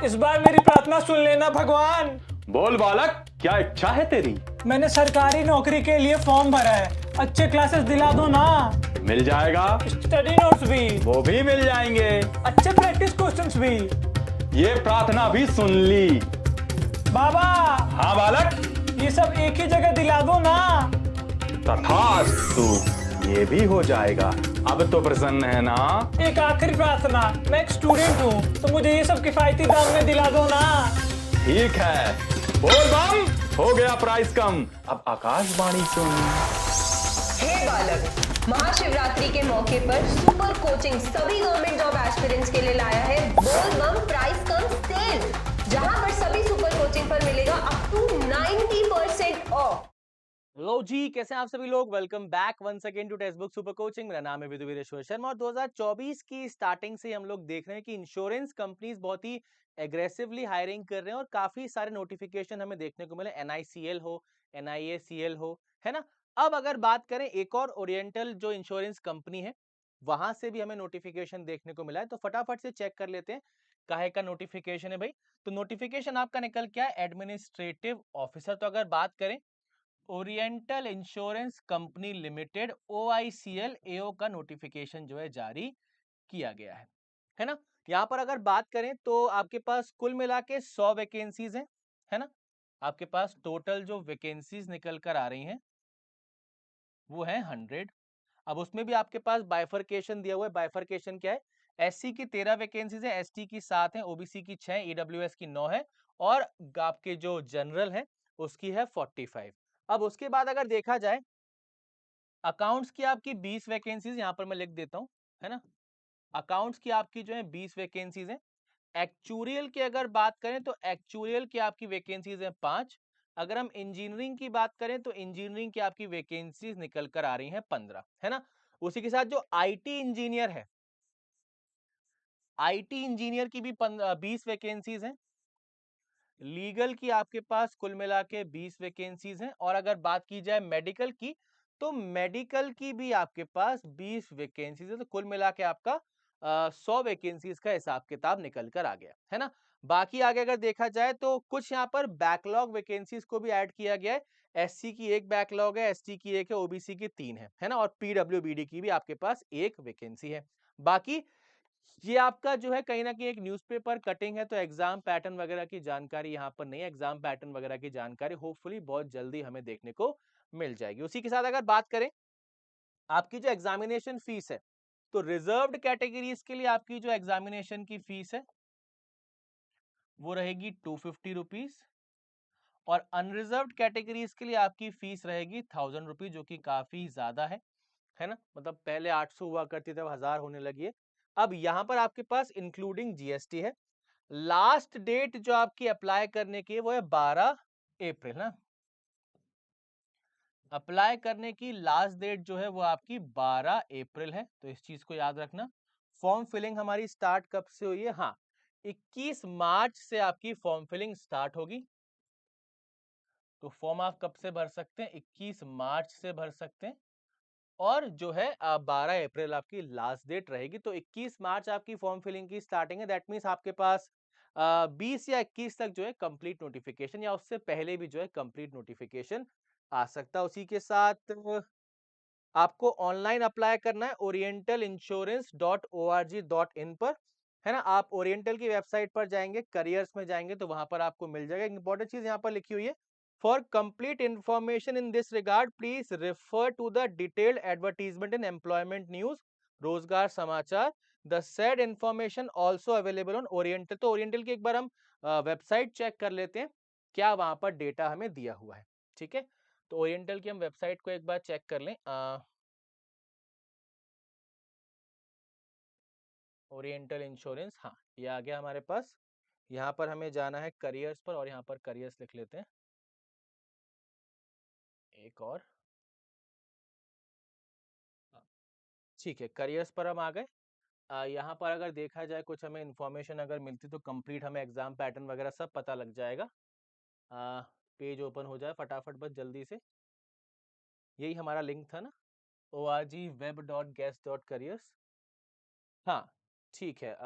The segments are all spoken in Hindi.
इस बार मेरी प्रार्थना सुन लेना भगवान। बोल बालक, क्या इच्छा है तेरी? मैंने सरकारी नौकरी के लिए फॉर्म भरा है, अच्छे क्लासेस दिला दो ना। मिल जाएगा, स्टडी नोट्स भी, वो भी मिल जाएंगे, अच्छे प्रैक्टिस क्वेश्चंस भी। ये प्रार्थना भी सुन ली। बाबा, हाँ बालक, ये सब एक ही जगह दिला दो ना। तथास्तु, ये भी हो जाएगा। अब तो प्रसन्न है ना? एक आखिरी प्रार्थना, मैं एक स्टूडेंट हूँ, तो मुझे ये सब किफायती दाम में दिला दो ना। ठीक है, बोल बम, हो गया प्राइस कम। अब आकाशवाणी सुन। हे बालक, महाशिवरात्रि के मौके पर सुपर कोचिंग सभी गवर्नमेंट जॉब एस्पिरेंट्स के लिए लाया है बोल बम प्राइस कम सेल, जहां पर सभी सुपर कोचिंग पर मिलेगा अप टू 90% ऑफ। लो जी, कैसे हैं आप सभी लोग? Welcome back once again to text book super coaching. मेरा नाम है विदुवीरेश्वर शर्मा और 2024 की स्टार्टिंग से हम लोग देख रहे हैं कि इंश्योरेंस कंपनीज बहुत ही एग्रेसिवली हायरिंग कर रहे हैं और काफी सारे नोटिफिकेशन हमें देखने को मिले। NICL हो, NIACL हो, है ना। अब अगर बात करें एक और ओरिएंटल जो इंश्योरेंस कंपनी है, वहां से भी हमें नोटिफिकेशन देखने को मिला है। तो फटाफट से चेक कर लेते हैं काहे का नोटिफिकेशन है भाई। तो नोटिफिकेशन आपका निकल क्या है, एडमिनिस्ट्रेटिव ऑफिसर। तो अगर बात करें oriental insurance company limited OICL AO का नोटिफिकेशन जो है जारी किया गया है ना। यहां पर अगर बात करें तो आपके पास कुल मिला के 100 वैकेंसीज हैं, है ना। आपके पास टोटल जो वैकेंसीज निकल कर आ रही हैं वो है 100। अब उसमें भी आपके पास बाइफरकेशन दिया हुआ है। बाइफरकेशन क्या है, SC की 13 वैकेंसीज है, ST की 7 है, OBC की 6, EWS की 9 है और आपके जो जनरल है उसकी है 45। अब उसके बाद अगर देखा जाए अकाउंट्स की आपकी 20 वैकेंसीज यहां पर मैं लिख देता हूं, है ना। अकाउंट्स की आपकी जो है 20 वैकेंसीज है। एक्चुरियल की अगर बात करें तो एक्चुरियल की आपकी वैकेंसीज है 5। अगर हम इंजीनियरिंग की बात करें तो इंजीनियरिंग की आपकी वैकेंसीज निकल कर आ रही हैं 15, है ना। उसी के साथ जो IT इंजीनियर है, IT इंजीनियर की भी 20 वैकेंसीज हैं। लीगल की आपके पास कुल मिला के 20 वैकेंसीज हैं और अगर बात की जाए मेडिकल की तो मेडिकल की भी आपके पास 20 वैकेंसीज है। तो कुल मिला के आपका 100 वैकेंसीज का हिसाब किताब निकल कर आ गया, है ना। बाकी आगे अगर देखा जाए तो कुछ यहाँ पर बैकलॉग वैकेंसीज को भी ऐड किया गया है। SC की एक बैकलॉग है, ST की एक है, OBC की 3 है ना। और PWBD की भी आपके पास एक वैकेंसी है। बाकी ये आपका जो है कहीं ना कहीं एक न्यूज़पेपर कटिंग है, तो एग्जाम पैटर्न वगैरह की जानकारी यहाँ पर नहीं है। एग्जाम पैटर्न वगैरह की जानकारी होपफुली बहुत जल्दी हमें देखने को मिल जाएगी। उसी के साथ अगर बात करें आपकी जो एग्जामिनेशन फीस है, तो रिजर्व्ड कैटेगरीज के लिए आपकी जो एग्जामिनेशन की फीस है वो रहेगी 250 रुपीज और अनरिजर्व्ड कैटेगरीज के लिए आपकी फीस रहेगी 1000 रुपीज, जो कि काफी ज्यादा है ना। मतलब पहले 800 हुआ करती थी, अब 1000 होने लगी है। अब यहां पर आपके पास इंक्लूडिंग GST है। लास्ट डेट जो आपकी अप्लाई करने की है वो है 12 अप्रैल ना। अप्लाई करने की लास्ट डेट जो है वो आपकी 12 अप्रैल है, तो इस चीज को याद रखना। फॉर्म फिलिंग हमारी स्टार्ट कब से हुई है, हाँ 21 मार्च से आपकी फॉर्म फिलिंग स्टार्ट होगी। तो फॉर्म आप कब से भर सकते हैं, 21 मार्च से भर सकते हैं और जो है 12 अप्रैल आपकी लास्ट डेट रहेगी। तो 21 मार्च आपकी फॉर्म फिलिंग की स्टार्टिंग है। दैट मीन्स आपके पास 20 या 21 तक जो है कंप्लीट नोटिफिकेशन या उससे पहले भी जो है कंप्लीट नोटिफिकेशन आ सकता है। उसी के साथ आपको ऑनलाइन अप्लाई करना है orientalinsurance.org.in पर, है ना। आप ओरिएंटल की वेबसाइट पर जाएंगे, करियर्स में जाएंगे तो वहां पर आपको मिल जाएगा। इंपॉर्टेंट चीज यहाँ पर लिखी हुई है, for complete information in this regard please refer to the detailed advertisement in employment news, Rozgar Samachar. The said information also available on oriental. तो ओरिएंटल की एक बार हम वेबसाइट चेक कर लेते हैं क्या वहां पर डेटा हमें दिया हुआ है, ठीक है। तो ओरिएंटल की हम वेबसाइट को एक बार चेक कर लें। ओरिएंटल इंश्योरेंस, हाँ ये आ गया हमारे पास। यहाँ पर हमें जाना है करियर्स पर और यहाँ पर करियर्स लिख लेते हैं एक और, हाँ, ठीक है। करियर्स पर हम आ गए। यहाँ पर अगर देखा जाए कुछ हमें इंफॉर्मेशन अगर मिलती तो कंप्लीट हमें एग्जाम पैटर्न वगैरह सब पता लग जाएगा। पेज ओपन हो जाए फटाफट बस जल्दी से। यही हमारा लिंक था ना, org.web.guest.careers। हाँ ठीक है,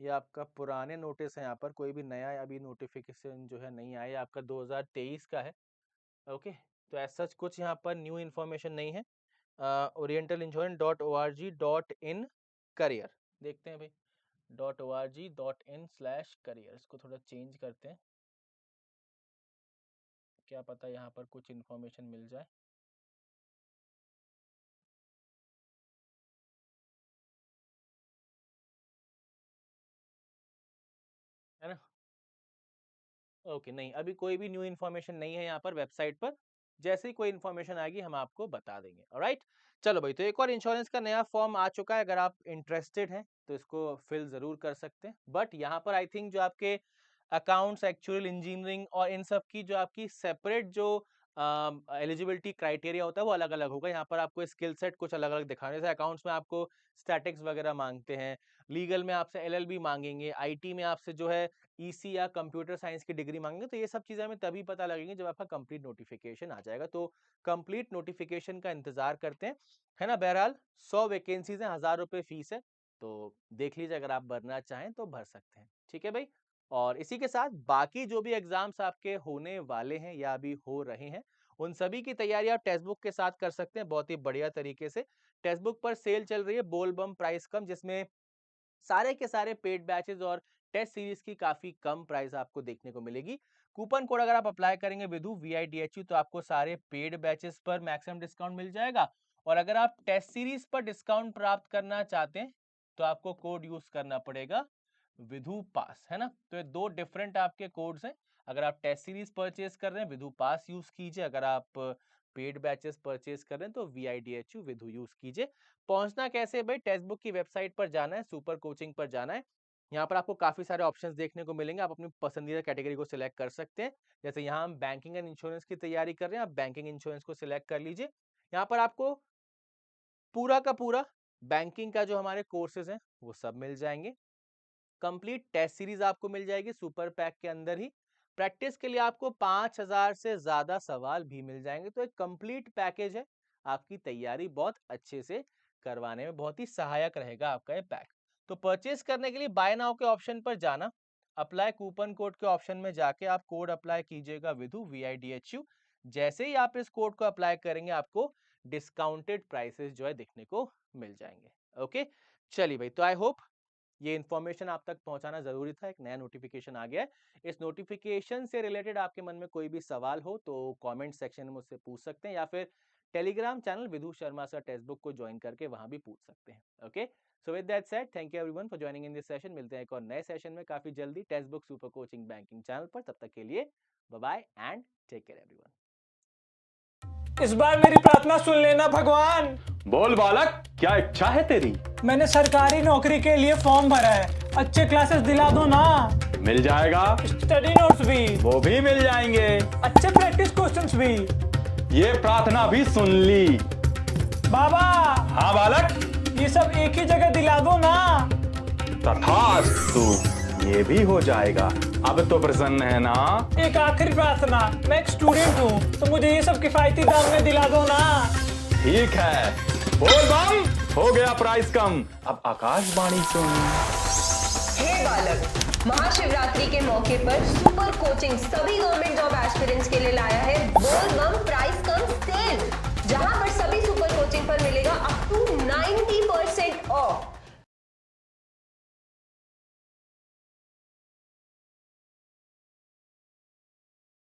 ये आपका पुराने नोटिस है, यहाँ पर कोई भी नया अभी नोटिफिकेशन जो है नहीं आया, आपका 2023 का है। ओके, तो ऐसा कुछ यहाँ पर न्यू इन्फॉर्मेशन नहीं है। orientalinsurance.org.in करियर देखते हैं भाई, .org.in/career, इसको थोड़ा चेंज करते हैं, क्या पता यहाँ पर कुछ इन्फॉर्मेशन मिल जाए। है ना, ओके नहीं, अभी कोई भी न्यू इन्फॉर्मेशन नहीं है यहाँ पर वेबसाइट पर। जैसे ही कोई इन्फॉर्मेशन आएगी हम आपको बता देंगे। ऑलराइट, चलो भाई, तो एक और इंश्योरेंस का नया फॉर्म आ चुका है, अगर आप इंटरेस्टेड हैं तो इसको फिल जरूर कर सकते हैं। बट यहाँ पर आई थिंक जो आपके अकाउंट्स, एक्चुअल इंजीनियरिंग और इन सब की जो आपकी सेपरेट जो एलिजिबिलिटी क्राइटेरिया होता है वो अलग अलग होगा। यहाँ पर आपको स्किल सेट कुछ अलग अलग दिखाने, जैसे अकाउंट्स में आपको स्टैटिक्स वगैरह मांगते हैं, लीगल में आपसे एलएलबी मांगेंगे, आईटी में आपसे जो है ईसी या कंप्यूटर साइंस की डिग्री मांगेंगे। तो ये सब चीजें हमें तभी पता लगेंगी जब आपका कंप्लीट नोटिफिकेशन आ जाएगा। तो कंप्लीट नोटिफिकेशन का इंतजार करते हैं, है ना। बहरहाल 100 वैकेंसीज हैं, 1000 रुपए फीस है, तो देख लीजिए, अगर आप भरना चाहें तो भर सकते हैं। ठीक है भाई, और इसी के साथ बाकी जो भी एग्जाम्स आपके होने वाले हैं या अभी हो रहे हैं, उन सभी की तैयारी आप टेक्स्ट बुक के साथ कर सकते हैं बहुत ही बढ़िया तरीके से। टेक्स्ट बुक पर सेल चल रही है बोल बम प्राइस कम, जिसमें सारे के सारे पेड बैचेस और टेस्ट सीरीज की काफी कम प्राइस आपको देखने को मिलेगी। कूपन कोड अगर आप अप्लाई करेंगे विधु VIDHU, तो आपको सारे पेड बैचेस पर मैक्सिमम डिस्काउंट मिल जाएगा। और अगर आप टेस्ट सीरीज पर डिस्काउंट प्राप्त करना चाहते हैं तो आपको कोड यूज करना पड़ेगा विधु पास, है ना। तो ये दो डिफरेंट आपके कोड्स हैं। अगर आप टेस्ट सीरीज परचेज कर रहे हैं विधु पास यूज कीजिए, अगर आप पेड बैचेस परचेज कर रहे हैं तो VIDHU विधु यूज कीजिए। पहुंचना कैसे भाई, टेक्स्ट बुक की वेबसाइट पर जाना है, सुपर कोचिंग पर जाना है। यहाँ पर आपको काफी सारे ऑप्शंस देखने को मिलेंगे, आप अपनी पसंदीदा कैटेगरी को सिलेक्ट कर सकते हैं। जैसे यहाँ हम बैंकिंग एंड इंश्योरेंस की तैयारी कर रहे हैं, आप बैंकिंग इंश्योरेंस को सिलेक्ट कर लीजिए। यहाँ पर आपको पूरा का पूरा बैंकिंग का जो हमारे कोर्सेज हैं वो सब मिल जाएंगे। कंप्लीट टेस्ट सीरीज आपको मिल जाएगी सुपर पैक के अंदर ही। प्रैक्टिस के लिए आपको 5000 से ज्यादा सवाल भी मिल जाएंगे। तो एक कंप्लीट पैकेज है, आपकी तैयारी बहुत अच्छे से करवाने में बहुत ही सहायक रहेगा आपका ये पैक। तो परचेस करने के लिए बाय नाउ के ऑप्शन पर जाना, अप्लाई कूपन कोड के ऑप्शन में जाके आप कोड अप्लाई कीजिएगा विधु VIDHU। जैसे ही आप इस कोड को अप्लाई करेंगे आपको डिस्काउंटेड प्राइसेस जो है देखने को मिल जाएंगे। ओके, चलिए भाई, तो आई होप ये इन्फॉर्मेशन आप तक पहुंचाना जरूरी था। एक नया नोटिफिकेशन आ गया है, इस नोटिफिकेशन से रिलेटेड आपके मन में कोई भी सवाल हो तो कमेंट सेक्शन में मुझसे पूछ सकते हैं, या फिर Telegram channel Vidhu Sharma sir textbook को ज्वाइन करके वहां भी पूछ सकते हैं। Okay, so with that said, thank you everyone for joining in this session. मिलते हैं एक और नए सेशन में काफी जल्दी text book super coaching banking channel पर। तब तक के लिए bye bye and take care everyone. इस बार मेरी प्रार्थना सुन लेना भगवान। बोल बालक, क्या इच्छा है तेरी? मैंने सरकारी नौकरी के लिए फॉर्म भरा है, अच्छे क्लासेस दिला दो ना। मिल जाएगा, स्टडी नोट्स भी, वो भी मिल जाएंगे, अच्छे प्रैक्टिस क्वेश्चंस भी। ये प्रार्थना भी सुन ली। बाबा, हाँ बालक, ये सब एक ही जगह दिला दो ना। तथास्तु, ये भी हो जाएगा। अब तो प्रसन्न है ना? एक आखिरी प्रार्थना, मैं एक स्टूडेंट हूँ तो मुझे ये सब किफायती दाम में दिला दो ना। ठीक है, बोल बम, हो गया प्राइस कम। अब आकाशवाणी सुन। हे बालक, महाशिवरात्रि के मौके पर सुपर कोचिंग सभी गवर्नमेंट जॉब एस्पिरेंट्स के लिए लाया है बोल बम प्राइस कम सेल, जहां पर सभी सुपर कोचिंग पर मिलेगा अप टू 90% ऑफ।